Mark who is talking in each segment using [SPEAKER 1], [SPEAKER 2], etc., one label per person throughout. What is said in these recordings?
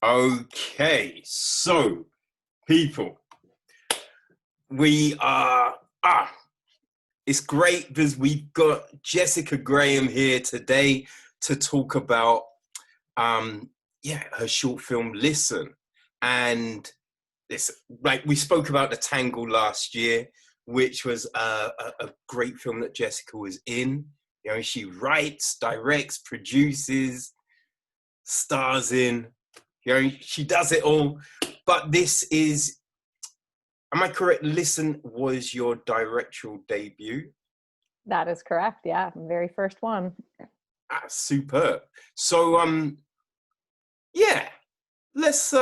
[SPEAKER 1] Okay, so people, we are it's great because we've got Jessica Graham here today to talk about her short film Listen. And this, like, we spoke about The Tangle last year, which was a great film that Jessica was in. You know, she writes, directs, produces, stars in. You know, she does it all. But this is, am I correct? Listen was your directorial debut.
[SPEAKER 2] That is correct. Yeah, very first one.
[SPEAKER 1] Superb. So, yeah, let's.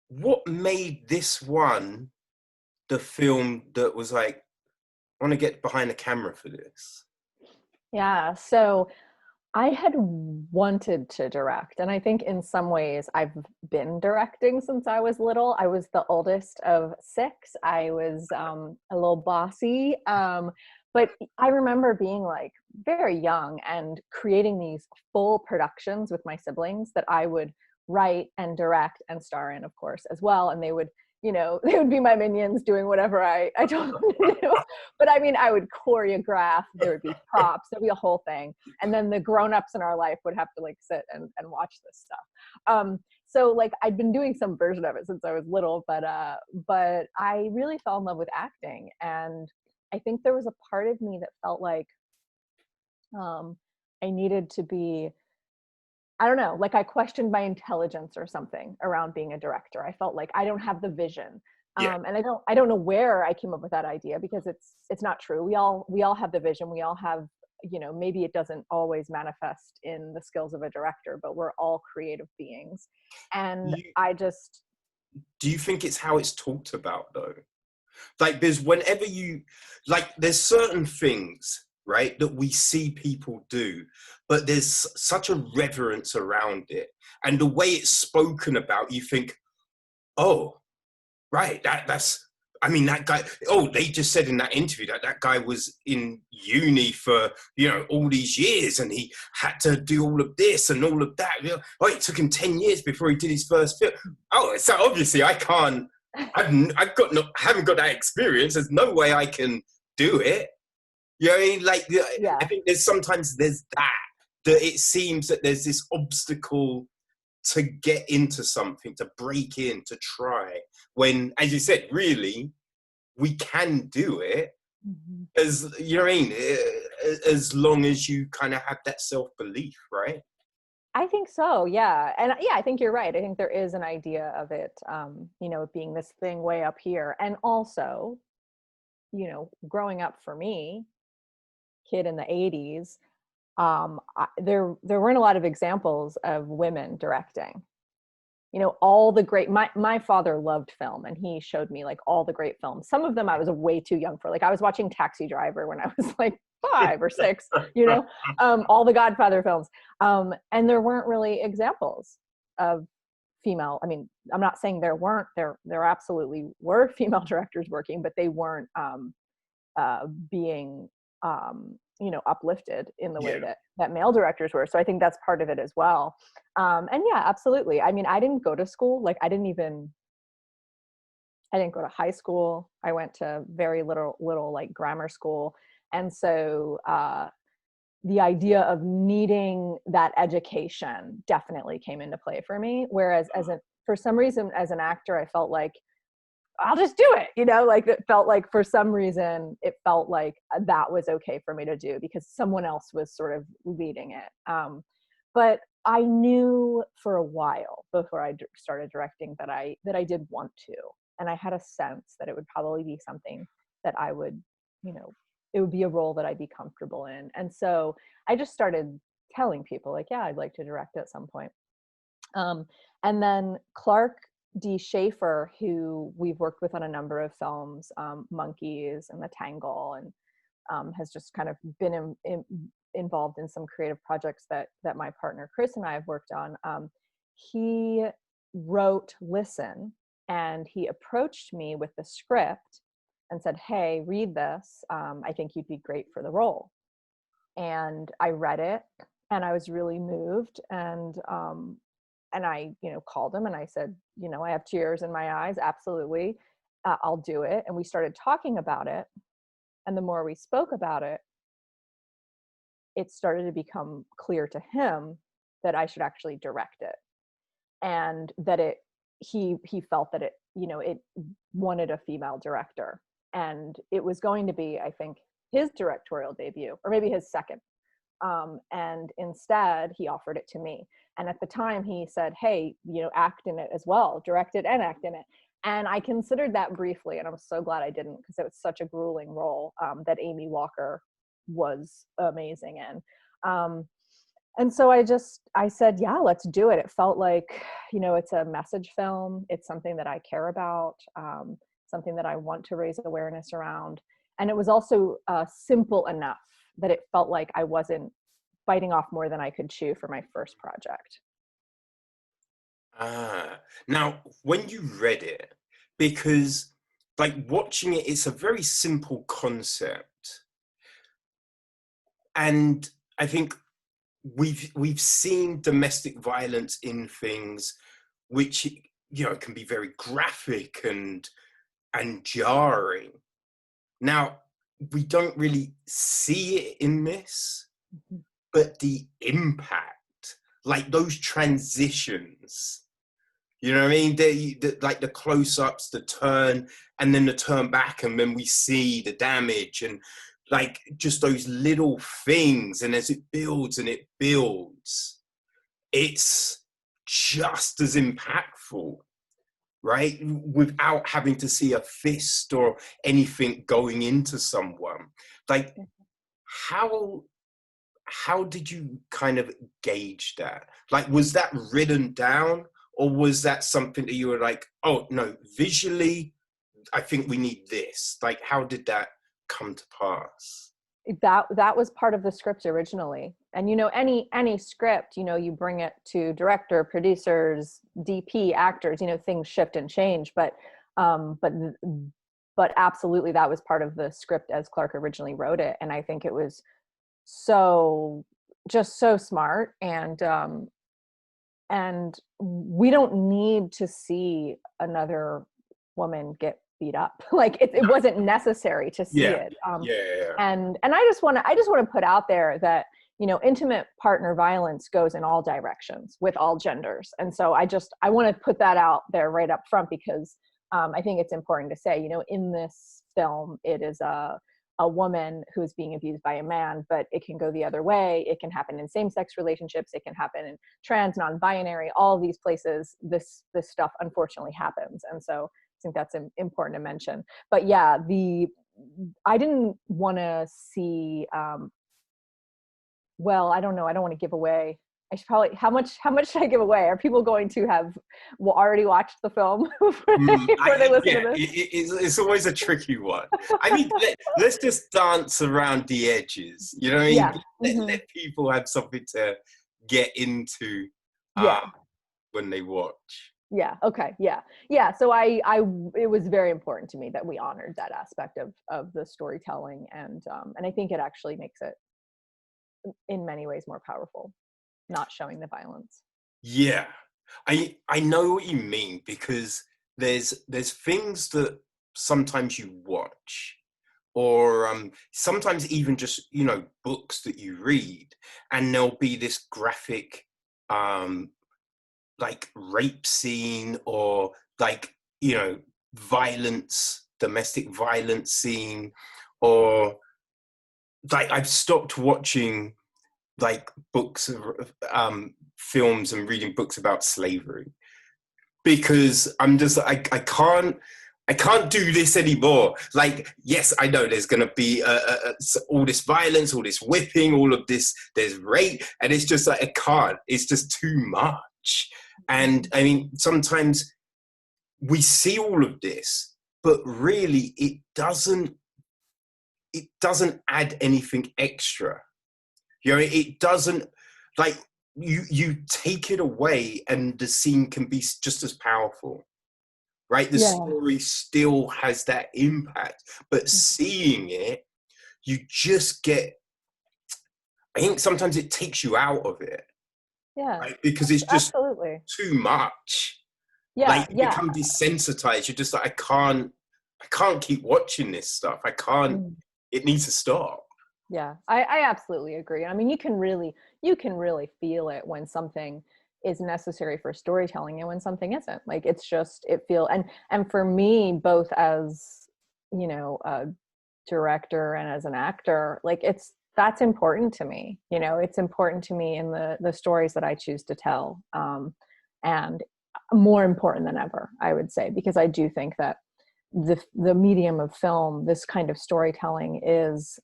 [SPEAKER 1] What made this one the film that was like, I want to get behind the camera for this?
[SPEAKER 2] Yeah, so I had wanted to direct, and I think in some ways I've been directing since I was little. I was the oldest of six. I was a little bossy, but I remember being like very young and creating these full productions with my siblings that I would write and direct and star in, of course, as well. And they would, they would be my minions doing whatever I told them to do. But I mean, I would choreograph, there would be props, there'd be a whole thing. And then the grown-ups in our life would have to like sit and watch this stuff. So like I'd been doing some version of it since I was little, but I really fell in love with acting. And I think there was a part of me that felt like I needed to be, I don't know, like I questioned my intelligence or something around being a director. I felt like I don't have the vision.
[SPEAKER 1] Yeah.
[SPEAKER 2] And I don't know where I came up with that idea, because it's not true. We all have the vision. We all have, maybe it doesn't always manifest in the skills of a director, but we're all creative beings. And
[SPEAKER 1] Do you think it's how it's talked about though? Like, there's whenever you, like, there's certain things, right, that we see people do, but there's such a reverence around it. And the way it's spoken about, you think, oh, right, that's, I mean, that guy, oh, they just said in that interview that guy was in uni for, all these years, and he had to do all of this and all of that. Oh, it took him 10 years before he did his first film. Oh, so obviously I can't, haven't got that experience. There's no way I can do it. You know what I mean? Like,
[SPEAKER 2] yeah.
[SPEAKER 1] I think sometimes there's that it seems that there's this obstacle to get into something, to break in, to try. When, as you said, really, we can do it, as you know what I mean, as long as you kind of have that self-belief, right?
[SPEAKER 2] I think so, yeah. And yeah, I think you're right. I think there is an idea of it, being this thing way up here. And also, growing up for me, kid in the 80s, there weren't a lot of examples of women directing. All the great, my father loved film, and he showed me like all the great films. Some of them I was way too young for. Like I was watching Taxi Driver when I was like 5 or 6, all the Godfather films. And there weren't really examples of female. I mean, I'm not saying there weren't, there absolutely were female directors working, but they weren't being uplifted in the way that male directors were. So I think that's part of it as well. And yeah, absolutely. I mean, I didn't go to school. Like I didn't go to high school. I went to very little like grammar school. And so the idea of needing that education definitely came into play for me. Whereas for some reason, as an actor, I felt like, I'll just do it, like it felt like for some reason, it felt like that was okay for me to do because someone else was sort of leading it. But I knew for a while before I started directing that I did want to. And I had a sense that it would probably be something that I would, it would be a role that I'd be comfortable in. And so I just started telling people like, yeah, I'd like to direct at some point. And then Clark D. Schaefer, who we've worked with on a number of films, Monkeys and The Tangle, and has just kind of been involved in some creative projects that my partner Chris and I have worked on. He wrote Listen, and he approached me with the script and said, hey, read this. I think you'd be great for the role. And I read it, and I was really moved. And and I, called him and I said, I have tears in my eyes. Absolutely. I'll do it. And we started talking about it. And the more we spoke about it, it started to become clear to him that I should actually direct it, and that he felt that it wanted a female director, and it was going to be, I think, his directorial debut, or maybe his second. And instead he offered it to me. And at the time he said, hey, act in it as well, direct it and act in it. And I considered that briefly, and I'm so glad I didn't, because it was such a grueling role that Amy Walker was amazing in. And so I said, yeah, let's do it. It felt like, it's a message film. It's something that I care about, something that I want to raise awareness around. And it was also simple enough that it felt like I wasn't biting off more than I could chew for my first project.
[SPEAKER 1] Now, when you read it, because like watching it, it's a very simple concept. And I think we've seen domestic violence in things which, can be very graphic and jarring. Now, we don't really see it in this, but the impact, like those transitions, you know what I mean? Like the close-ups, the turn, and then the turn back, and then we see the damage, and like just those little things. And as it builds and it builds, it's just as impactful, right? Without having to see a fist or anything going into someone. Like, how did you kind of gauge that? Like, was that written down, or was that something that you were like, oh no, visually, I think we need this? Like, how did that come to pass?
[SPEAKER 2] That was part of the script originally. And any script, you bring it to director, producers, DP, actors, things shift and change, but absolutely that was part of the script as Clark originally wrote it. And I think it was just so smart. And we don't need to see another woman get beat up. Like it wasn't necessary to see it. And I just want to put out there that, intimate partner violence goes in all directions with all genders. And so I want to put that out there right up front, because I think it's important to say, in this film, it is a woman who's being abused by a man, but it can go the other way. It can happen in same-sex relationships. It can happen in trans, non-binary, all these places. This stuff unfortunately happens. And so I think that's important to mention. But yeah, I didn't want to see, well, I don't know. I don't want to give away. I should probably, how much should I give away? Are people going to have already watched the film before they listen to this?
[SPEAKER 1] It's always a tricky one. I mean, let's just dance around the edges. You know what I mean?
[SPEAKER 2] Yeah.
[SPEAKER 1] Let people have something to get into when they watch.
[SPEAKER 2] Yeah. Okay. Yeah. Yeah. So it was very important to me that we honored that aspect of the storytelling, and I think it actually makes it in many ways more powerful, not showing the violence.
[SPEAKER 1] Yeah, I know what you mean, because there's things that sometimes you watch, or sometimes even just books that you read, and there'll be this graphic like rape scene, or like violence, domestic violence scene, or like I've stopped watching like books, films, and reading books about slavery, because I'm just I can't do this anymore. Like, yes, I know there's gonna be all this violence, all this whipping, all of this, there's rape, and it's just like I can't. It's just too much. And I mean, sometimes we see all of this, but really it doesn't add anything extra. It doesn't, like, you take it away and the scene can be just as powerful, right? The story still has that impact, but seeing it, you just get, I think sometimes it takes you out of it.
[SPEAKER 2] Yeah.
[SPEAKER 1] Right? Because it's just,
[SPEAKER 2] absolutely.
[SPEAKER 1] too much.
[SPEAKER 2] Yeah,
[SPEAKER 1] Like you
[SPEAKER 2] yeah.
[SPEAKER 1] become desensitized. You're just like, I can't keep watching this stuff. I can't.
[SPEAKER 2] Mm.
[SPEAKER 1] It needs to stop.
[SPEAKER 2] Yeah, I absolutely agree. I mean, you can really feel it when something is necessary for storytelling and when something isn't. Like it's just it feel and for me, both as a director and as an actor, like that's important to me. It's important to me in the stories that I choose to tell, and more important than ever, I would say, because I do think that the medium of film, this kind of storytelling, is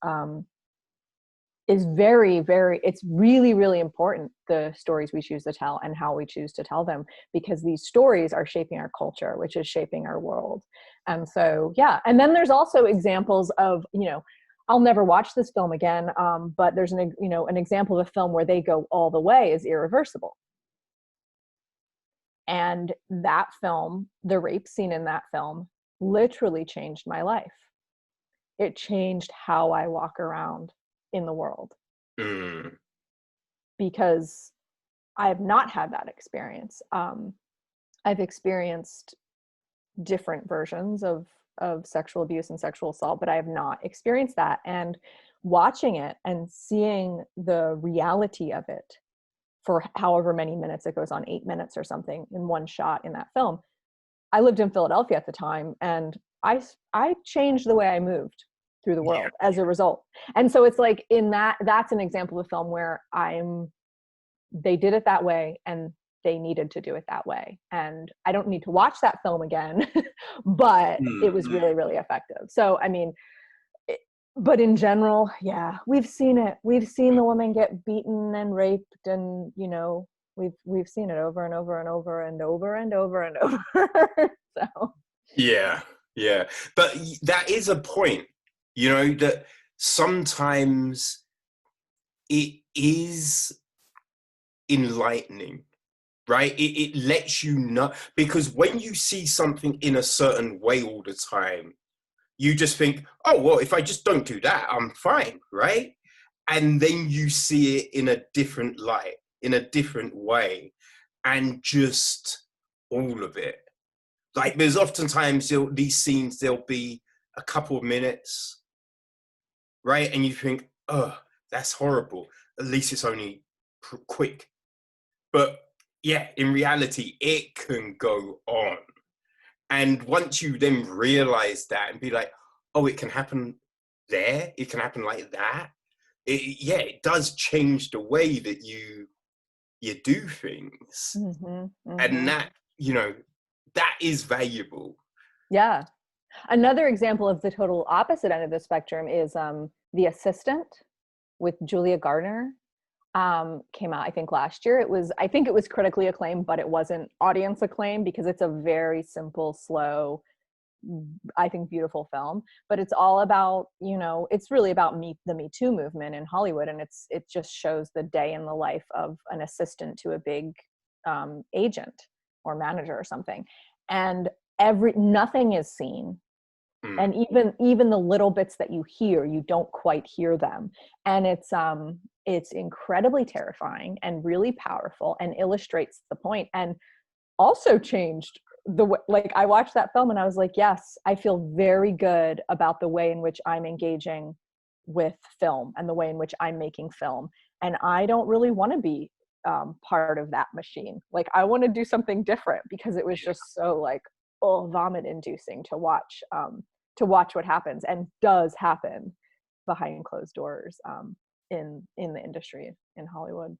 [SPEAKER 2] very, very, it's really, really important, the stories we choose to tell and how we choose to tell them, because these stories are shaping our culture, which is shaping our world. And so, yeah. And then there's also examples of, I'll never watch this film again, but there's an example of a film where they go all the way, is Irreversible. And that film, the rape scene in that film, literally changed my life. It changed how I walk around in the world,
[SPEAKER 1] Mm.
[SPEAKER 2] because I have not had that experience. I've experienced different versions of sexual abuse and sexual assault, but I have not experienced that. And watching it and seeing the reality of it for however many minutes it goes on, 8 minutes or something in one shot in that film. I lived in Philadelphia at the time, and I changed the way I moved through the
[SPEAKER 1] Yeah.
[SPEAKER 2] world as a result. And so it's like, that's an example of a film where they did it that way, and they needed to do it that way. And I don't need to watch that film again, but it was
[SPEAKER 1] Mm.
[SPEAKER 2] really, really effective. So, I mean, but in general, yeah, we've seen it. We've seen the woman get beaten and raped, and we've seen it over and over and over and over and over and over. So
[SPEAKER 1] Yeah, yeah. But that is a point, that sometimes it is enlightening, right? It lets you know, because when you see something in a certain way all the time, you just think, oh, well, if I just don't do that, I'm fine, right? And then you see it in a different light, in a different way, and just all of it. Like there's oftentimes these scenes, there'll be a couple of minutes, right? And you think, oh, that's horrible. At least it's only quick. But yeah, in reality, it can go on. And once you then realize that and be like, oh, it can happen there, it can happen like that. It does change the way that you do things.
[SPEAKER 2] mm-hmm,
[SPEAKER 1] And
[SPEAKER 2] mm-hmm.
[SPEAKER 1] that is valuable.
[SPEAKER 2] Yeah. Another example of the total opposite end of the spectrum is The Assistant with Julia Gardner. Came out, I think, last year. I think it was critically acclaimed, but it wasn't audience acclaimed, because it's a very simple, slow, I think, beautiful film. But it's all about, it's really about the Me Too movement in Hollywood, and it just shows the day in the life of an assistant to a big agent or manager or something. And nothing is seen,
[SPEAKER 1] Mm.
[SPEAKER 2] and even the little bits that you hear, you don't quite hear them. And it's incredibly terrifying and really powerful, and illustrates the point, and also changed the way. Like, I watched that film and I was like, yes, I feel very good about the way in which I'm engaging with film and the way in which I'm making film, and I don't really want to be part of that machine. Like, I want to do something different, because it was just so, like, oh, vomit inducing to watch what happens and does happen behind closed doors, in the industry in Hollywood.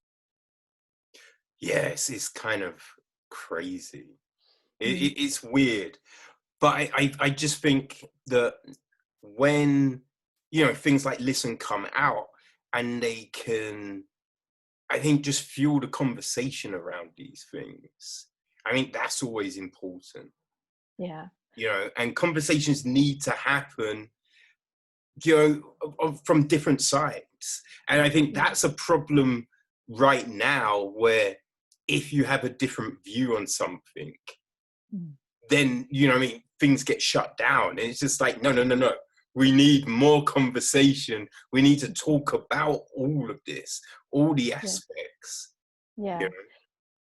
[SPEAKER 1] Yes, it's kind of crazy.
[SPEAKER 2] Mm.
[SPEAKER 1] It's weird. But I just think that when, things like Listen come out, and they can, I think, just fuel the conversation around these things. I think that's always important,
[SPEAKER 2] Yeah.
[SPEAKER 1] and conversations need to happen, from different sides. And I think
[SPEAKER 2] Yeah.
[SPEAKER 1] that's a problem right now, where if you have a different view on something,
[SPEAKER 2] Mm.
[SPEAKER 1] then, things get shut down. And it's just like, no, no, no, no. We need more conversation. We need to talk about all of this, all the
[SPEAKER 2] Yeah.
[SPEAKER 1] aspects. You
[SPEAKER 2] Yeah.
[SPEAKER 1] know?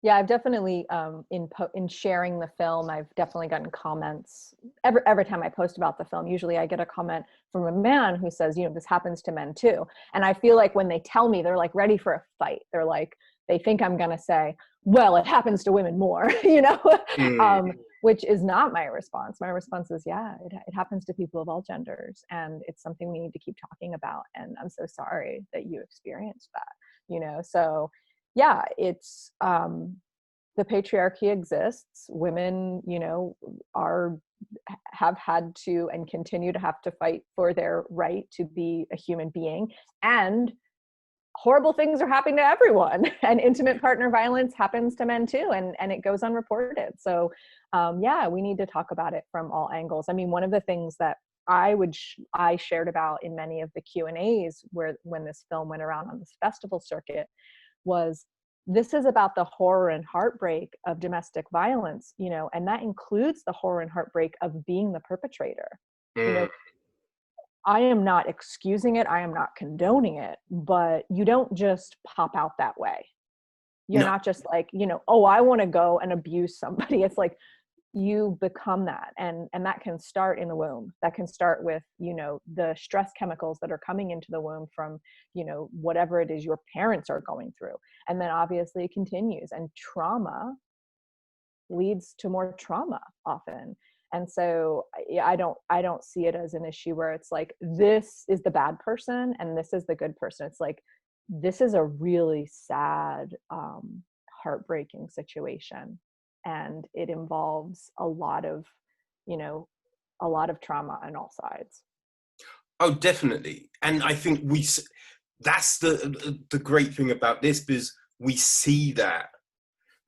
[SPEAKER 2] Yeah, I've definitely in sharing the film, I've definitely gotten comments every time I post about the film. Usually, I get a comment from a man who says, you know, this happens to men too. And I feel like when they tell me, they're like ready for a fight. They're like, they think I'm gonna say, well, it happens to women more, you know,
[SPEAKER 1] Mm.
[SPEAKER 2] which is not my response. My response is, yeah, it happens to people of all genders, and it's something we need to keep talking about. And I'm so sorry that you experienced that, you know. So yeah, it's the patriarchy exists. Women, you know, are have had to and continue to have to fight for their right to be a human being, and horrible things are happening to everyone. And intimate partner violence happens to men too, and it goes unreported. So yeah, we need to talk about it from all angles. I mean, one of the things that I shared about in many of the Q&As where when this film went around on this festival circuit was, this is about the horror and heartbreak of domestic violence, you know, and that includes the horror and heartbreak of being the perpetrator. You know,
[SPEAKER 1] Mm.
[SPEAKER 2] I am not excusing it, I am not condoning it, but you don't just pop out that way. You're
[SPEAKER 1] No.
[SPEAKER 2] not just like, you know, oh, I want to go and abuse somebody. It's like you become that, and that can start in the womb. That can start with, you know, the stress chemicals that are coming into the womb from, you know, whatever it is your parents are going through, and then obviously it continues, and trauma leads to more trauma often. And so yeah, I don't see it as an issue where it's like this is the bad person and this is the good person. It's like this is a really sad heartbreaking situation, and it involves a lot of, you know, a lot of trauma on all sides.
[SPEAKER 1] Oh, definitely. And I think that's the great thing about this, because we see that,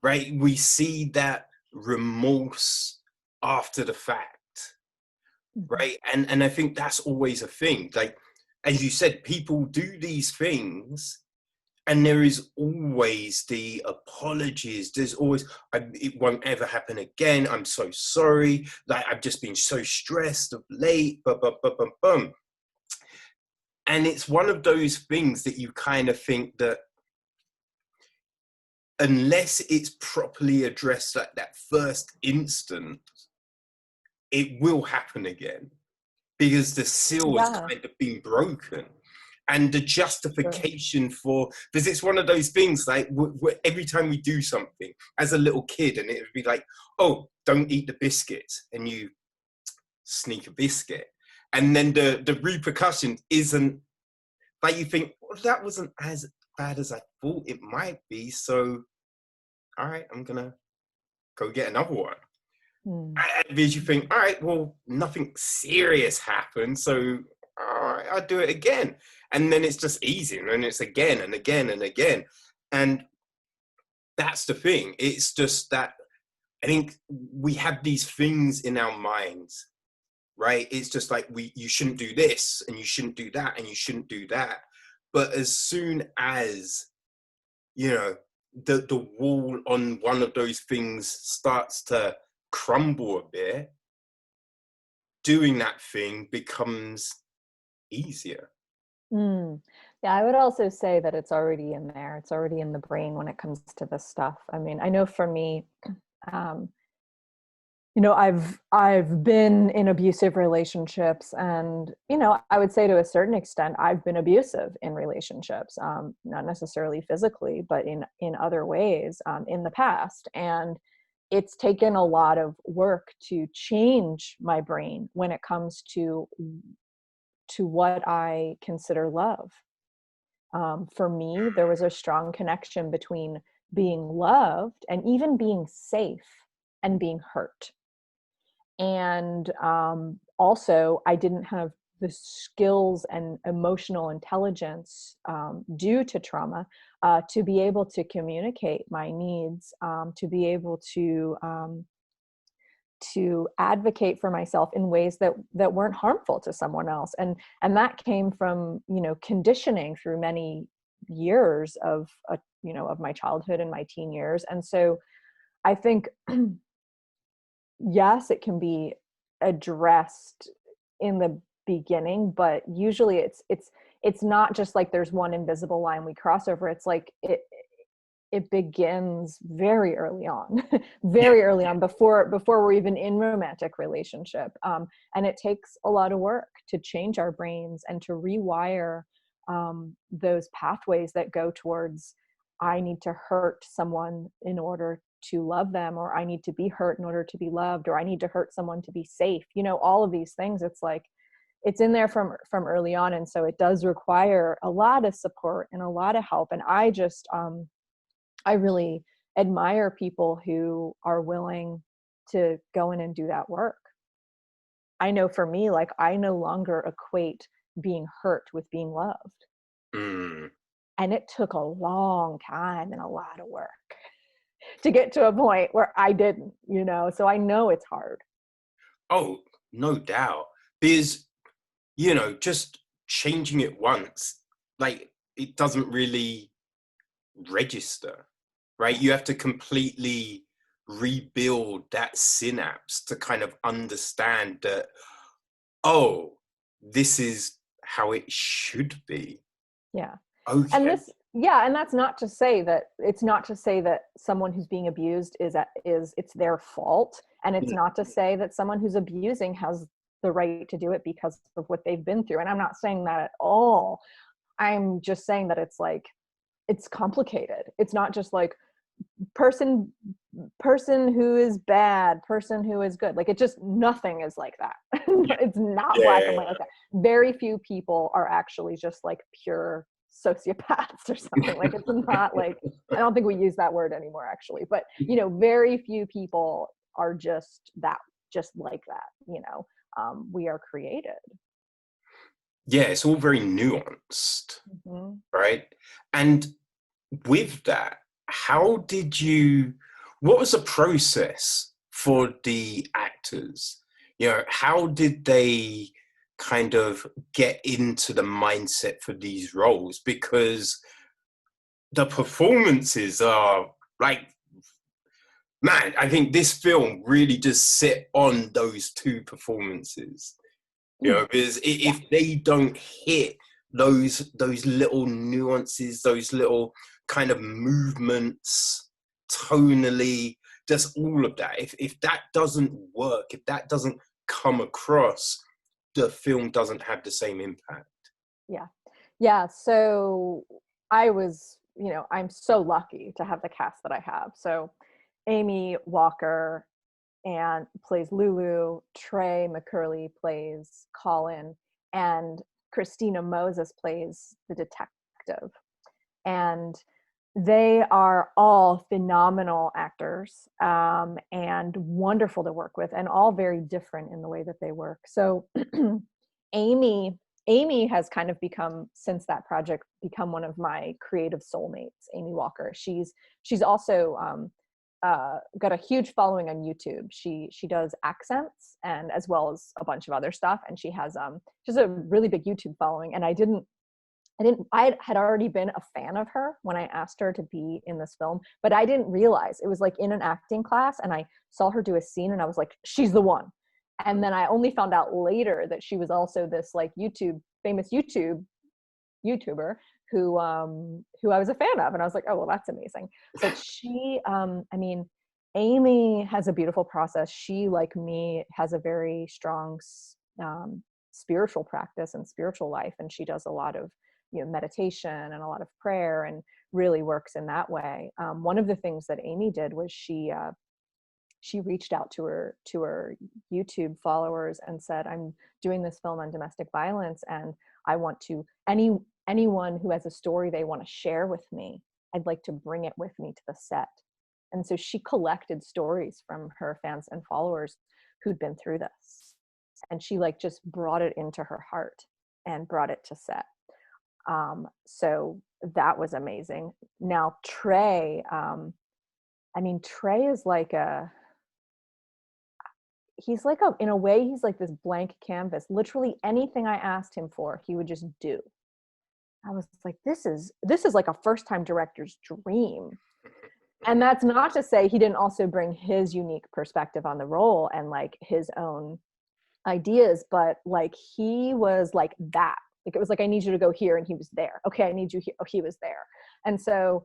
[SPEAKER 1] right? We see that remorse after the fact,
[SPEAKER 2] Mhm.
[SPEAKER 1] right? And I think that's always a thing. Like, as you said, people do these things, and there is always the apologies. There's always, it won't ever happen again. I'm so sorry. Like, I've just been so stressed of late. Bum, bum, bum, bum, bum. And it's one of those things that you kind of think that unless it's properly addressed at that first instant, it will happen again, because the seal has
[SPEAKER 2] Yeah,
[SPEAKER 1] kind of been broken. And the
[SPEAKER 2] sure.
[SPEAKER 1] justification for, because it's one of those things like every time we do something as a little kid, and it would be like, oh, don't eat the biscuits, and you sneak a biscuit, and then the repercussion isn't like, you think, well, that wasn't as bad as I thought it might be, so all right, I'm gonna go get another one.
[SPEAKER 2] Mm.
[SPEAKER 1] Because you think, all right, well, nothing serious happened, so all right, I'll do it again. And then it's just easy, and it's again and again and again. And that's the thing. It's just that I think we have these things in our minds, right? It's just like, you shouldn't do this, and you shouldn't do that, and you shouldn't do that. But as soon as, you know, the wall on one of those things starts to crumble a bit, doing that thing becomes easier.
[SPEAKER 2] Mm. Yeah, I would also say that it's already in there. It's already in the brain when it comes to this stuff. I mean, I know for me, um, you know, I've been in abusive relationships, and you know, I would say to a certain extent, I've been abusive in relationships, not necessarily physically, but in other ways in the past, and it's taken a lot of work to change my brain when it comes to what I consider love. For me, there was a strong connection between being loved and even being safe and being hurt. And also, I didn't have the skills and emotional intelligence due to trauma to be able to communicate my needs, to be able to advocate for myself in ways that weren't harmful to someone else. And that came from, you know, conditioning through many years of you know, of my childhood and my teen years. And so I think yes, it can be addressed in the beginning, but usually it's not just like there's one invisible line we cross over. It's like it begins very early on,
[SPEAKER 1] Yeah.
[SPEAKER 2] very early on, before we're even in romantic relationship. And it takes a lot of work to change our brains and to rewire those pathways that go towards, I need to hurt someone in order to love them, or I need to be hurt in order to be loved, or I need to hurt someone to be safe. All of these things, it's like, it's in there from early on. And so it does require a lot of support and a lot of help. And I really admire people who are willing to go in and do that work. I know for me, like, I no longer equate being hurt with being loved.
[SPEAKER 1] Mm.
[SPEAKER 2] And it took a long time and a lot of work to get to a point where I didn't, so I know it's hard.
[SPEAKER 1] Oh, no doubt. Because, just changing it once, like, it doesn't really register, right?
[SPEAKER 2] Yeah.
[SPEAKER 1] You have to completely rebuild that synapse to kind of understand that, oh, this is how it should be.
[SPEAKER 2] Yeah. And
[SPEAKER 1] Okay.
[SPEAKER 2] and that's not to say that, it's not to say that someone who's being abused is it's their fault. And it's
[SPEAKER 1] Mm.
[SPEAKER 2] not to say that someone who's abusing has the right to do it because of what they've been through. And I'm not saying that at all. I'm just saying that it's like, it's complicated. It's not just like person person who is bad, person who is good. Like, it just, nothing is like that. It's not black and
[SPEAKER 1] Yeah.
[SPEAKER 2] white like that. Very few people are actually just like pure sociopaths or something. Like, it's not like, I don't think we use that word anymore actually, but very few people are just like that. We are created.
[SPEAKER 1] Yeah, it's all very nuanced,
[SPEAKER 2] Mm-hmm.
[SPEAKER 1] right? And with that, how did you, what was the process for the actors? How did they kind of get into the mindset for these roles? Because the performances are like, man, I think this film really just sit on those two performances. Because
[SPEAKER 2] Yeah.
[SPEAKER 1] if they don't hit those little nuances, those little kind of movements, tonally, just all of that. If that doesn't work, if that doesn't come across, the film doesn't have the same impact.
[SPEAKER 2] Yeah. Yeah. So I'm so lucky to have the cast that I have. So Amy Walker and plays Lulu, Trey McCurley plays Colin, and Christina Moses plays the detective. And they are all phenomenal actors, and wonderful to work with, and all very different in the way that they work. So Amy Amy has kind of become, since that project, become one of my creative soulmates. Amy Walker. She's also got a huge following on YouTube. She does accents, and as well as a bunch of other stuff. And she has a really big YouTube following. And I had already been a fan of her when I asked her to be in this film, but I didn't realize it was like in an acting class, and I saw her do a scene and I was like, she's the one. And then I only found out later that she was also this like famous YouTuber who I was a fan of. And I was like, oh, well, that's amazing. But Amy has a beautiful process. She, like me, has a very strong spiritual practice and spiritual life. And she does a lot of, meditation and a lot of prayer, and really works in that way. One of the things that Amy did was she reached out to her YouTube followers and said, I'm doing this film on domestic violence, and I want to, anyone who has a story they want to share with me, I'd like to bring it with me to the set. And so she collected stories from her fans and followers who'd been through this. And she just brought it into her heart and brought it to set. So that was amazing. Now, Trey, Trey is in a way, he's like this blank canvas. Literally anything I asked him for, he would just do. I was like, this is like a first-time director's dream. And that's not to say he didn't also bring his unique perspective on the role and his own ideas, but he was like that. It was like, I need you to go here, and he was there. Okay, I need you here. Oh, he was there. And so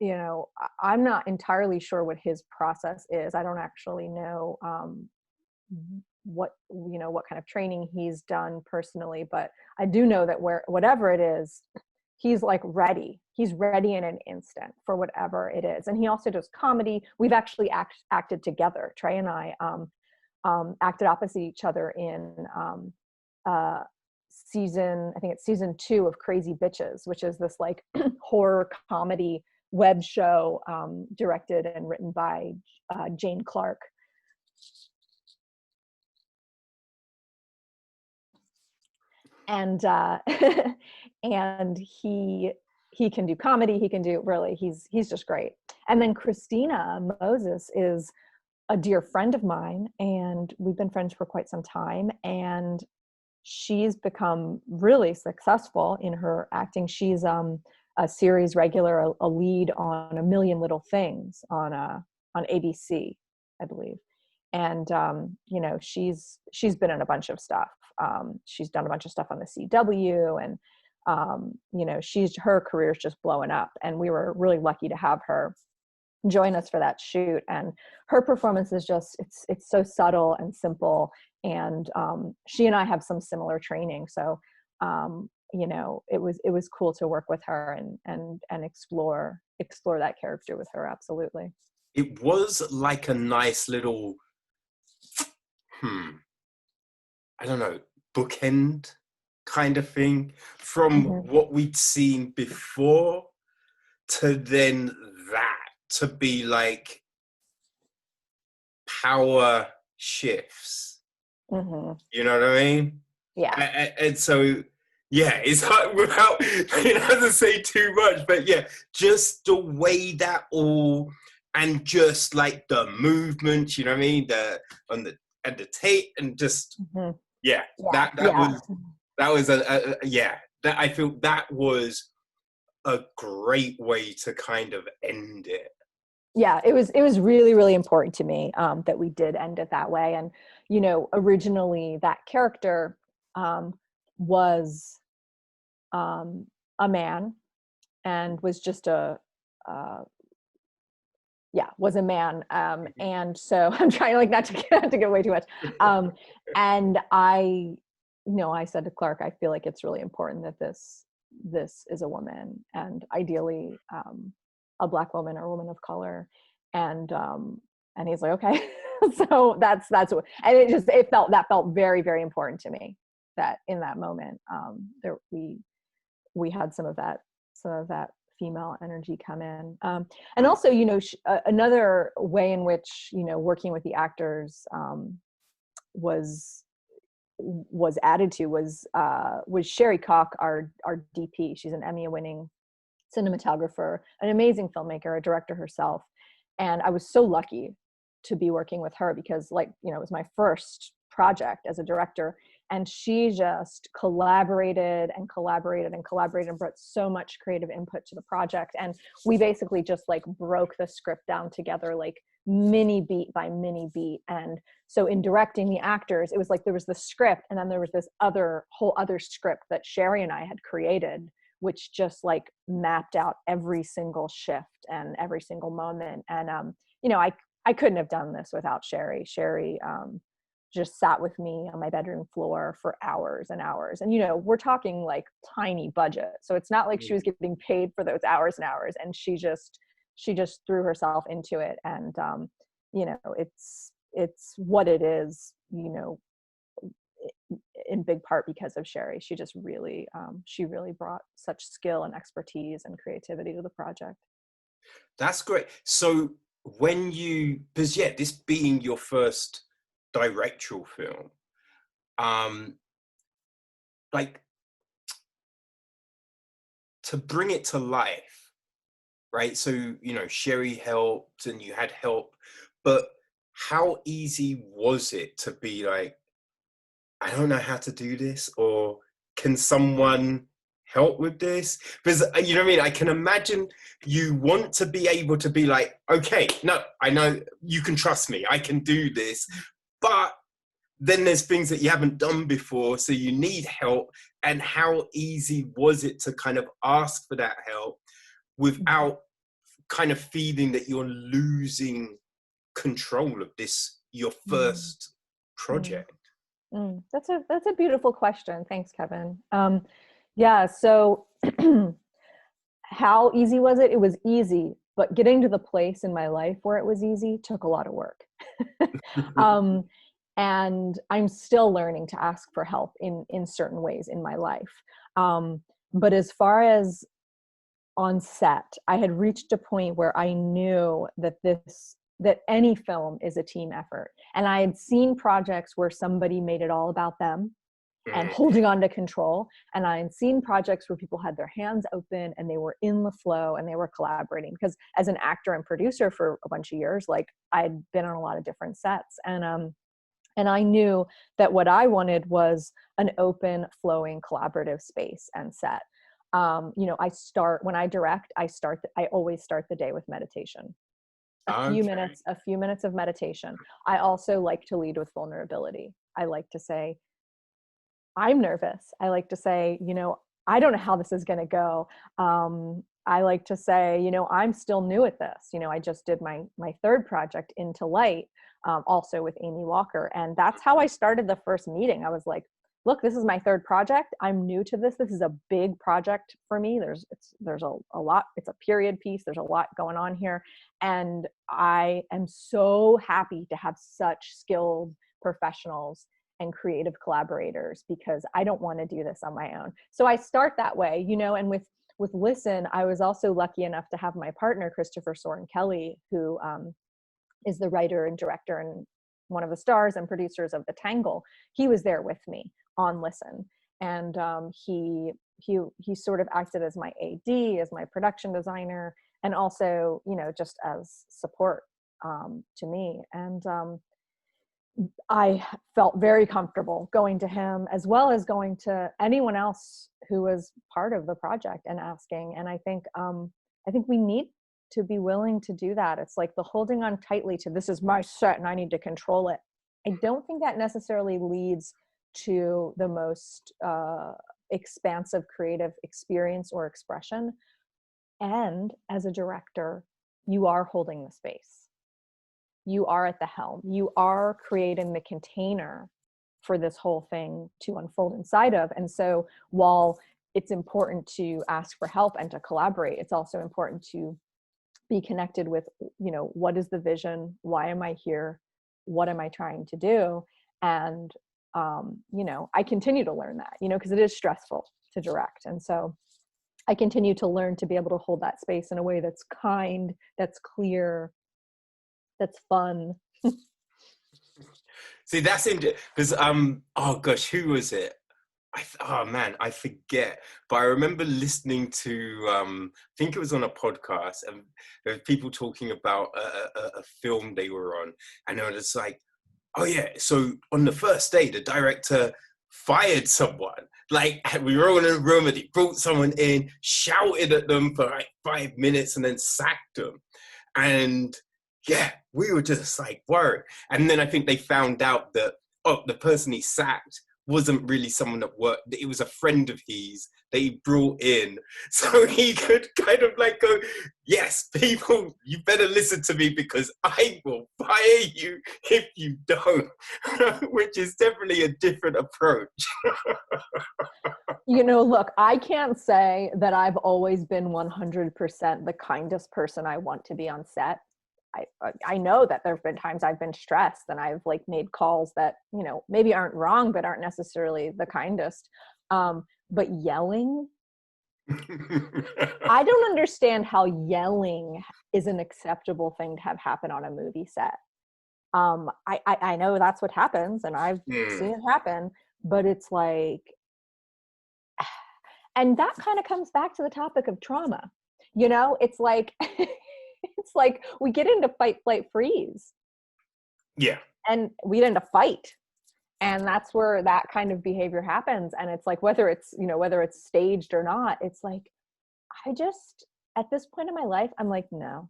[SPEAKER 2] you know, I'm not entirely sure what his process is. I don't actually know what, you know, what kind of training he's done personally, but I do know that whatever it is, he's like ready. He's ready in an instant for whatever it is. And he also does comedy. We've actually acted together. Trey and I acted opposite each other in uh, I think it's season 2 of Crazy Bitches, which is this like horror comedy web show directed and written by Jane Clark. And and he can do comedy. He can do, really, he's just great. And then Christina Moses is a dear friend of mine, and we've been friends for quite some time. And she's become really successful in her acting. She's a series regular, a lead on A Million Little Things on ABC, I believe. And you know, she's been in a bunch of stuff. She's done a bunch of stuff on the CW, and you know, her career's just blowing up. And we were really lucky to have her join us for that shoot. And her performance is just, it's so subtle and simple. And she and I have some similar training, so you know, it was cool to work with her and explore that character with her. Absolutely.
[SPEAKER 1] It was like a nice little, I don't know, bookend kind of thing from what we'd seen before to then that, to be like power shifts. You know what I mean?
[SPEAKER 2] Yeah.
[SPEAKER 1] And so, yeah, it's like, without, it doesn't say too much, but yeah, just the way that all, and just like the movement, you know what I mean? And the tape, and just, yeah, that was yeah, that, I feel that was a great way to kind of end it.
[SPEAKER 2] Yeah, it was really, really important to me that we did end it that way. And you know, originally that character was a man, and was just was a man. And so I'm trying, like, not to get away too much. And I said to Clark, I feel like it's really important that this is a woman, and ideally a Black woman or a woman of color. And he's like, okay. So that's what, and it felt very, very important to me that in that moment there we had some of that female energy come in. And also, you know, another way in which, you know, working with the actors was added to was Sherry Koch, our DP. She's an Emmy-winning cinematographer, an amazing filmmaker, a director herself. And I was so lucky to be working with her because, like, you know, it was my first project as a director. And she just collaborated and brought so much creative input to the project. And we basically just like broke the script down together, like mini beat by mini beat. And so in directing the actors, it was like there was the script, and then there was this whole other script that Sherry and I had created, which just like mapped out every single shift and every single moment. And you know, I couldn't have done this without Sherry. Sherry just sat with me on my bedroom floor for hours and hours. And, you know, we're talking like tiny budget. So it's not like she was getting paid for those hours and hours. And she just threw herself into it. And, you know, it's what it is, you know, in big part because of Sherry. She just really, she really brought such skill and expertise and creativity to the project.
[SPEAKER 1] That's great. So because yeah, this being your first directorial film, like, to bring it to life, right? So, you know, Sherry helped and you had help, but how easy was it to be like, I don't know how to do this, or can someone help with this? Because, you know what I mean? I can imagine you want to be able to be like, okay, no, I know you can trust me, I can do this, but then there's things that you haven't done before, so you need help. And how easy was it to kind of ask for that help without kind of feeling that you're losing control of this, your
[SPEAKER 2] Mm,
[SPEAKER 1] first
[SPEAKER 2] mm,
[SPEAKER 1] project?
[SPEAKER 2] that's a beautiful question. Thanks, Kevin. Yeah. So, how easy was it? It was easy, but getting to the place in my life where it was easy took a lot of work. um, and I'm still learning to ask for help in certain ways in my life. But as far as on set, I had reached a point where I knew that any film is a team effort. And I had seen projects where somebody made it all about them and
[SPEAKER 1] Mm.
[SPEAKER 2] holding on to control. And I had seen projects where people had their hands open and they were in the flow and they were collaborating. Because as an actor and producer for a bunch of years, like I'd been on a lot of different sets. And I knew that what I wanted was an open, flowing, collaborative space and set. When I direct, I always start the day with meditation.
[SPEAKER 1] Okay.
[SPEAKER 2] A few minutes of meditation. I also like to lead with vulnerability. I like to say, I'm nervous. I like to say, I don't know how this is going to go. I like to say, I'm still new at this. I just did my third project, Into Light, also with Amy Walker, and that's how I started the first meeting. I was like, look, this is my third project. I'm new to this. This is a big project for me. There's a lot. It's a period piece. There's a lot going on here, and I am so happy to have such skilled professionals and creative collaborators, because I don't want to do this on my own. So I start that way, and with Listen, I was also lucky enough to have my partner, Christopher Soren Kelly, who is the writer and director and one of the stars and producers of The Tangle. He was there with me on Listen. And he sort of acted as my AD, as my production designer, and also, just as support to me. And I felt very comfortable going to him, as well as going to anyone else who was part of the project and asking. And I think we need to be willing to do that. It's like the holding on tightly to, this is my set and I need to control it. I don't think that necessarily leads to the most expansive creative experience or expression. And as a director, you are holding the space. You are at the helm. You are creating the container for this whole thing to unfold inside of. And so while it's important to ask for help and to collaborate, it's also important to be connected with, what is the vision? Why am I here? What am I trying to do? And, I continue to learn that, because it is stressful to direct. And so I continue to learn to be able to hold that space in a way that's kind, that's clear, that's fun.
[SPEAKER 1] See, that's interesting because oh gosh, who was it? Oh man, I forget. But I remember listening to I think it was on a podcast, and there were people talking about a film they were on, and they were just like, oh yeah, so on the first day, the director fired someone. Like we were all in a room and he brought someone in, shouted at them for like 5 minutes, and then sacked them. And yeah, we were just like worried. And then I think they found out that, oh, the person he sacked wasn't really someone that worked. It was a friend of his that he brought in, so he could kind of like go, yes, people, you better listen to me because I will fire you if you don't, which is definitely a different approach.
[SPEAKER 2] Look, I can't say that I've always been 100% the kindest person I want to be on set. I know that there have been times I've been stressed and I've like made calls that, maybe aren't wrong, but aren't necessarily the kindest. But yelling, I don't understand how yelling is an acceptable thing to have happen on a movie set. I know that's what happens and I've seen
[SPEAKER 1] Mm.
[SPEAKER 2] it happen, but it's like, and that kind of comes back to the topic of trauma. It's like, it's like we get into fight, flight, freeze,
[SPEAKER 1] Yeah.
[SPEAKER 2] and we get into fight. And that's where that kind of behavior happens. And it's like, whether it's staged or not, it's like, I just, at this point in my life, I'm like, no,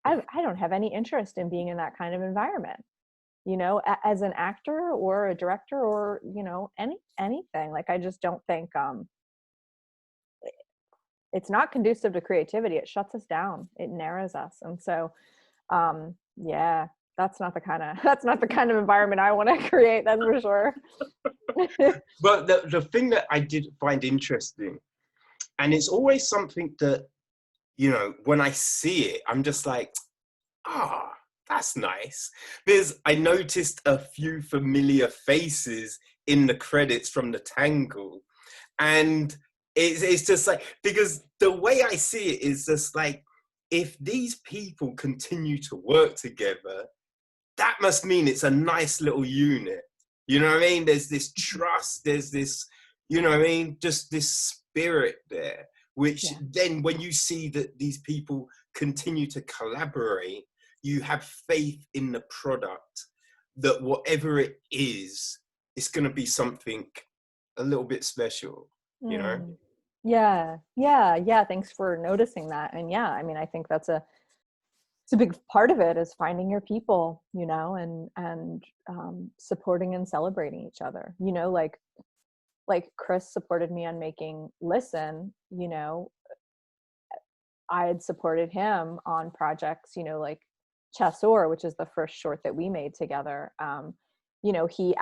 [SPEAKER 2] I don't have any interest in being in that kind of environment, as an actor or a director or, anything. Like, I just don't think, it's not conducive to creativity. It shuts us down. It narrows us. And so, yeah, that's not the kind of that's not the kind of environment I want to create. That's for sure.
[SPEAKER 1] But the thing that I did find interesting, and it's always something that, you know, when I see it, I'm just like, ah, that's nice. Because I noticed a few familiar faces in the credits from the Tangle. And it's just like, because the way I see it is just like, if these people continue to work together, that must mean it's a nice little unit. You know what I mean? There's this trust, there's this, you know what I mean? Just this spirit there, which
[SPEAKER 2] Yeah.
[SPEAKER 1] then when you see that these people continue to collaborate, you have faith in the product that whatever it is, it's going to be something a little bit special, you know?
[SPEAKER 2] Mm. Yeah, yeah, yeah. Thanks for noticing that. And yeah, I mean, I think it's a big part of it is finding your people, you know, and supporting and celebrating each other. You know, like Chris supported me on making Listen. You know, I had supported him on projects, you know, like Chasseur, which is the first short that we made together. You know, he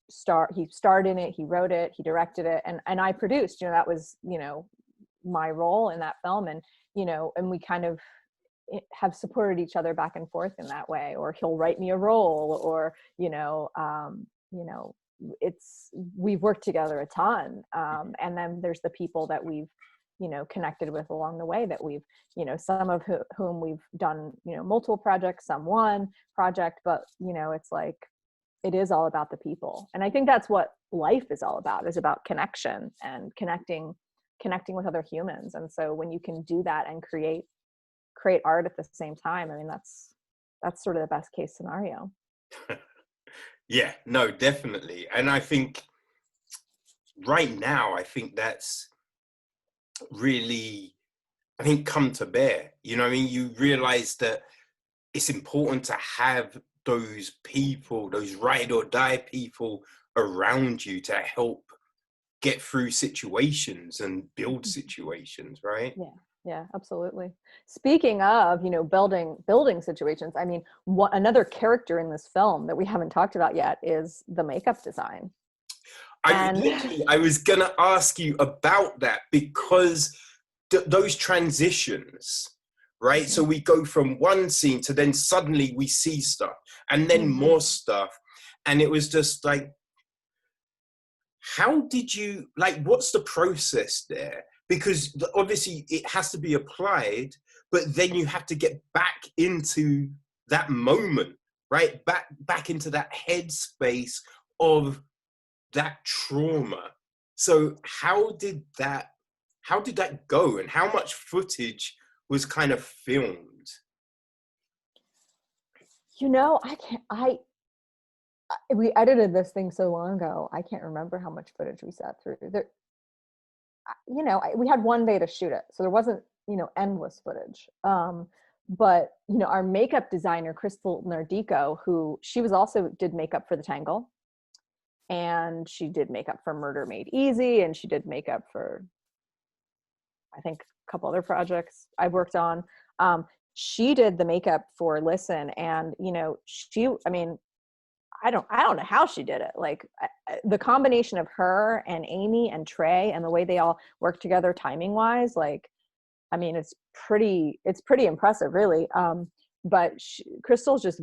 [SPEAKER 2] starred in it, he wrote it, he directed it, and I produced. You know, that was, you know, my role in that film. And, you know, and we kind of have supported each other back and forth in that way. Or he'll write me a role, or, you know, we've worked together a ton. And then there's the people that we've, you know, connected with along the way that we've, you know, some of whom we've done, you know, multiple projects, some one project, but, you know, it's like, it is all about the people. And I think that's what life is all about, is about connection and connecting with other humans. And so when you can do that and create art at the same time, I mean, that's sort of the best case scenario.
[SPEAKER 1] Yeah, no, definitely. And I think right now, I think that's really, I think, come to bear. You know what I mean? You realize that it's important to have those people, those ride or die people around you to help get through situations and build situations, right?
[SPEAKER 2] Yeah, yeah, absolutely. Speaking of, you know, building situations, I mean, another character in this film that we haven't talked about yet is the makeup design. And
[SPEAKER 1] I was gonna ask you about that because those transitions, right? So we go from one scene to then suddenly we see stuff and then more stuff. And it was just like, how did you, like, what's the process there? Because obviously it has to be applied, but then you have to get back into that moment, right? Back into that headspace of that trauma. So how did that go, and how much footage was kind of filmed?
[SPEAKER 2] you know, we edited this thing so long ago, I can't remember how much footage we sat through there. You know, we had one day to shoot it, so there wasn't, you know, endless footage. But, you know, our makeup designer, Crystal Nardico, who she was also did makeup for the Tangle, and she did makeup for Murder Made Easy, and she did makeup for, I think, a couple other projects I've worked on. She did the makeup for Listen, and, you know, I mean, I don't know how she did it. Like, the combination of her and Amy and Trey and the way they all work together timing wise, like, I mean, it's pretty impressive, really. But Crystal's she's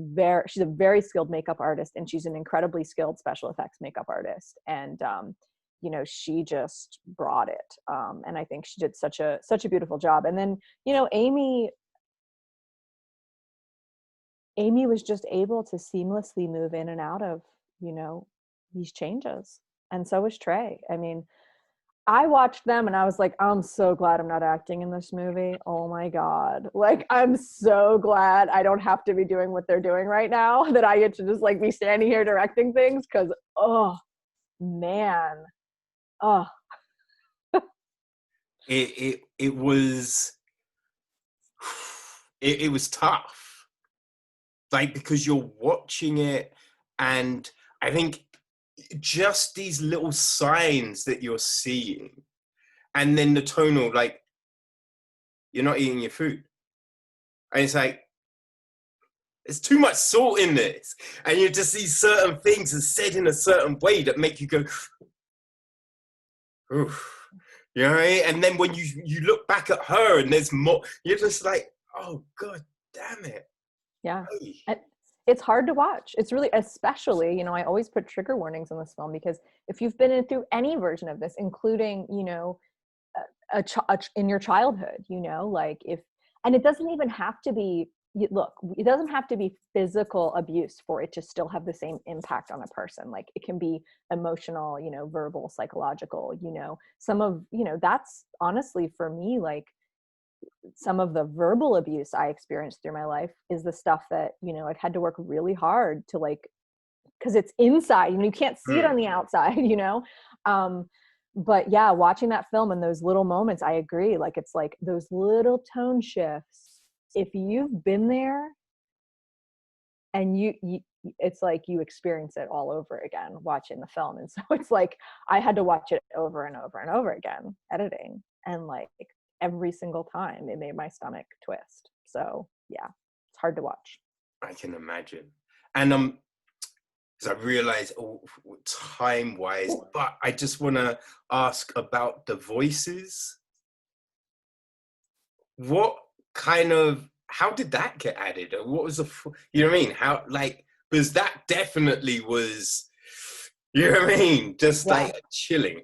[SPEAKER 2] a very skilled makeup artist, and she's an incredibly skilled special effects makeup artist. And, you know, she just brought it. And I think she did such a beautiful job. And then, you know, Amy was just able to seamlessly move in and out of, you know, these changes. And so was Trey. I mean, I watched them and I was like, I'm so glad I'm not acting in this movie. Oh my God. Like, I'm so glad I don't have to be doing what they're doing right now, that I get to just like be standing here directing things. Cause, oh man. Oh,
[SPEAKER 1] It was, it was tough, like, because you're watching it, and I think just these little signs that you're seeing, and then the tonal, like, you're not eating your food. And it's like, there's too much salt in this. And you just see certain things are said in a certain way that make you go, oof. You know what I mean? And then when you look back at her and there's more, you're just like, oh God damn it.
[SPEAKER 2] Yeah.
[SPEAKER 1] Hey.
[SPEAKER 2] It's hard to watch. It's really, especially, you know, I always put trigger warnings in this film, because if you've been through any version of this, including, you know, in your childhood, you know, like if, and it doesn't even have to be, look, it doesn't have to be physical abuse for it to still have the same impact on a person. Like it can be emotional, you know, verbal, psychological, you know, some of, you know, that's honestly for me, like some of the verbal abuse I experienced through my life is the stuff that, you know, I've had to work really hard to, like, because it's inside, you know, you can't see it on the outside, you know. But yeah, watching that film and those little moments, I agree, like it's like those little tone shifts, if you've been there, and you it's like you experience it all over again watching the film. And so it's like I had to watch it over and over and over again editing, and like every single time it made my stomach twist. So yeah, it's hard to watch.
[SPEAKER 1] I can imagine. And because I realize, oh, time wise, but I just want to ask about the voices. What kind of, how did that get added? Or what was the, you know what I mean? How, like, because that definitely was, you know what I mean? Just
[SPEAKER 2] Yeah.
[SPEAKER 1] like chilling.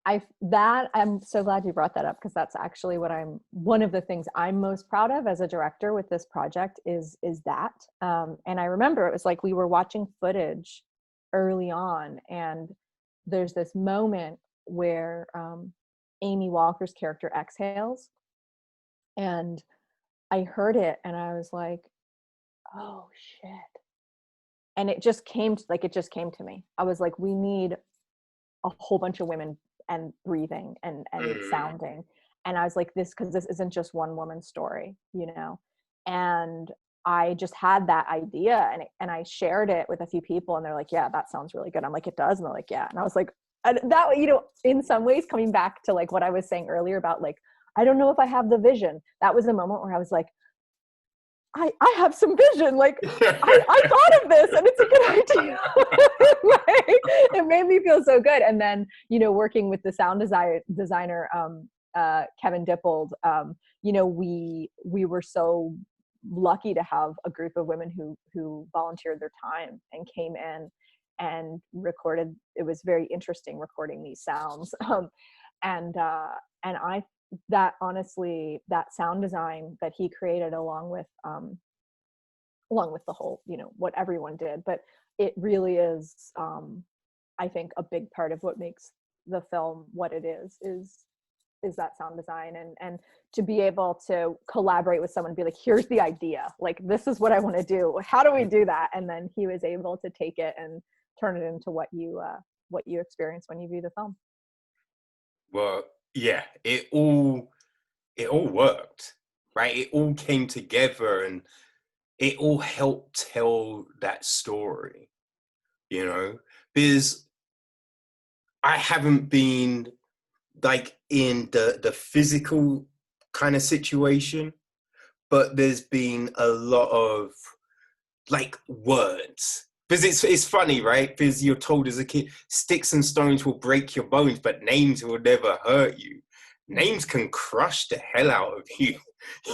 [SPEAKER 2] I'm so glad you brought that up, because that's actually what one of the things I'm most proud of as a director with this project is that. And I remember it was like we were watching footage early on, and there's this moment where Amy Walker's character exhales, and I heard it and I was like, oh shit. And it just came to me. I was like, we need a whole bunch of women and breathing and sounding. And I was like, because this isn't just one woman's story, you know. And I just had that idea, and I shared it with a few people, and they're like, yeah, that sounds really good. I'm like, it does. And they're like, yeah. And I was like, that, you know, in some ways, coming back to like what I was saying earlier about like, I don't know if I have the vision. That was a moment where I was like, I have some vision. Like I thought of this and it's a good idea. Like, it made me feel so good. And then, you know, working with the sound designer, Kevin Dippold, you know, we were so lucky to have a group of women who volunteered their time and came in and recorded. It was very interesting recording these sounds. And I, that honestly, that sound design that he created along with the whole, you know, what everyone did, but it really is, I think a big part of what makes the film what it is that sound design, and to be able to collaborate with someone and be like, here's the idea, like this is what I want to do, how do we do that? And then he was able to take it and turn it into what you experience when you view the film.
[SPEAKER 1] Well, yeah, it all worked, right? It all came together and it all helped tell that story, you know, because I haven't been like in the physical kind of situation, but there's been a lot of like words. Because it's funny, right? Because you're told as a kid, sticks and stones will break your bones, but names will never hurt you. Names can crush the hell out of you.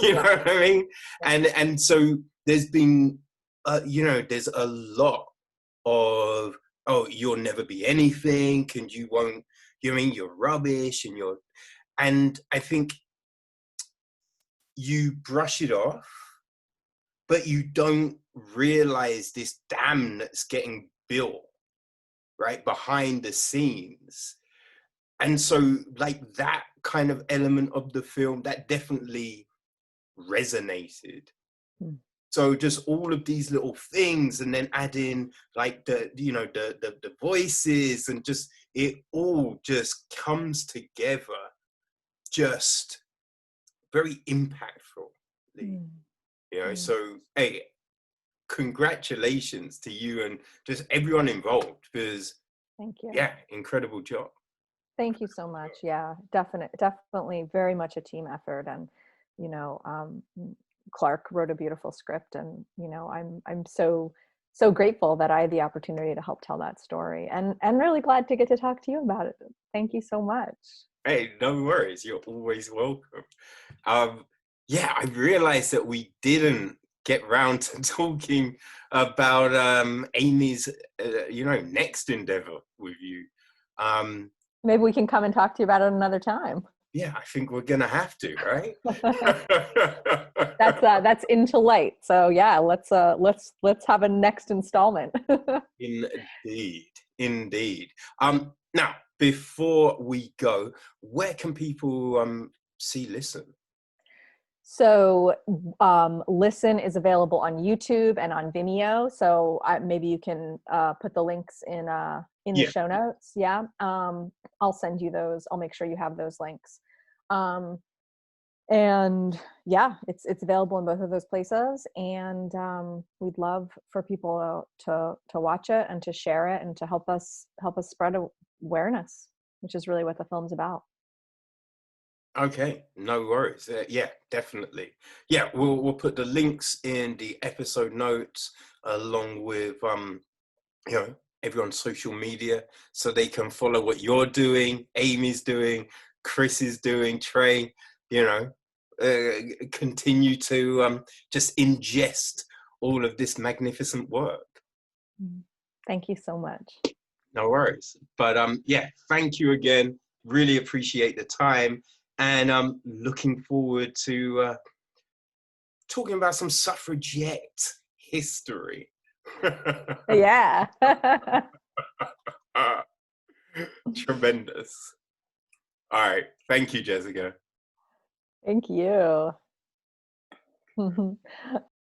[SPEAKER 1] You know what I mean? And so there's been, you know, there's a lot of, oh, you'll never be anything, and you won't. You know what I mean, you're rubbish, and I think you brush it off, but you don't realize this dam that's getting built right behind the scenes. And so like that kind of element of the film that definitely resonated. So just all of these little things, and then add in like the, you know, the voices, and just it all just comes together just very impactfully, you know. So hey, congratulations to you and just everyone involved, because
[SPEAKER 2] Thank you.
[SPEAKER 1] yeah, incredible job.
[SPEAKER 2] Thank you so much. Yeah, definitely very much a team effort. And, you know, Clark wrote a beautiful script, and, you know, I'm so grateful that I had the opportunity to help tell that story, and really glad to get to talk to you about it. Thank you so much.
[SPEAKER 1] Hey, no worries. You're always welcome. Um, yeah, I realized that we didn't get round to talking about Amy's, next endeavor with you. Um,
[SPEAKER 2] Maybe we can come and talk to you about it another time.
[SPEAKER 1] yeah, I think we're gonna have to, right?
[SPEAKER 2] That's into light. So yeah, let's have a next installment.
[SPEAKER 1] Indeed, indeed. Now, before we go, where can people listen?
[SPEAKER 2] So Listen is available on YouTube and on Vimeo. So maybe you can put the links in the
[SPEAKER 1] Yeah.
[SPEAKER 2] show notes. Yeah, I'll send you those. I'll make sure you have those links. Um, and yeah, it's available in both of those places. And we'd love for people to watch it and to share it and to help us spread awareness, which is really what the film's about.
[SPEAKER 1] Okay, no worries. Yeah, definitely. Yeah, we'll put the links in the episode notes along with everyone's social media, so they can follow what you're doing, Amy's doing, Chris is doing, Trey. You know, continue to just ingest all of this magnificent work.
[SPEAKER 2] Thank you so much.
[SPEAKER 1] No worries. But yeah, thank you again. Really appreciate the time, and I'm looking forward to talking about some suffragette history.
[SPEAKER 2] Yeah.
[SPEAKER 1] Tremendous. All right. Thank you, Jessica.
[SPEAKER 2] Thank you.